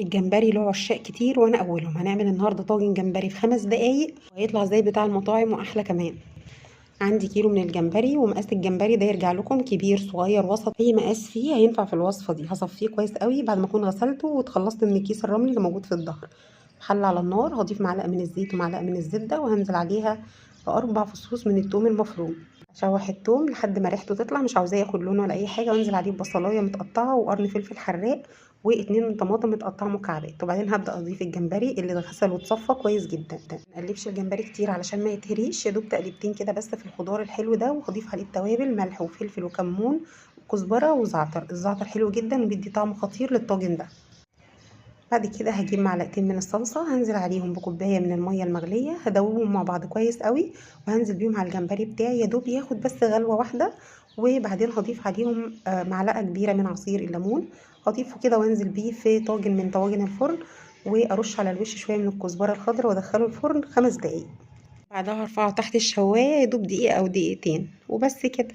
الجمبري له عشاق كتير وانا اولهم. هنعمل النهارده طاجن جمبري في 5 دقايق وهيطلع زي بتاع المطاعم واحلى كمان. عندي كيلو من الجمبري، ومقاس الجمبري ده يرجع لكم كبير صغير وسط، اي مقاس فيه هينفع في الوصفه دي. هصفيه كويس قوي بعد ما اكون غسلته واتخلصت من الكيس الرملي اللي موجود في الظهر. حله على النار، هضيف معلقه من الزيت ومعلقه من الزبده، وهنزل عليها ب4 فصوص من الثوم المفروم. اشوح الثوم لحد ما ريحته تطلع، مش عاوزاه ياخد لون ولا اي حاجه، وانزل عليه ببصلايه متقطعه وقرن فلفل حراق واتنين من طماطم متقطعه مكعبات. وبعدين هبدا اضيف الجمبري اللي اتغسل واتصفى كويس جدا. ما نقلبش الجمبري كتير علشان ما يتهريش، يا دوب تقليبتين كده بس في الخضار الحلو ده. وهضيف عليه التوابل، ملح وفلفل وكمون وكزبره وزعتر. الزعتر حلو جدا وبيدي طعم خطير للطاجن ده. بعد كده هجيب معلقتين من الصلصه، هنزل عليهم بكوبايه من الميه المغليه، هدوبهم مع بعض كويس قوي، وهنزل بيهم على الجمبري بتاعي يا دوب ياخد بس غلوه واحده. وبعدين هضيف عليهم معلقه كبيره من عصير الليمون. هضيفه كده وانزل بيه في طاجن من طواجن الفرن، وارش على الوش شويه من الكزبره الخضراء وادخله الفرن 5 دقايق. بعدها هرفعه تحت الشوايه يا دوب دقيقه او دقيقتين وبس كده.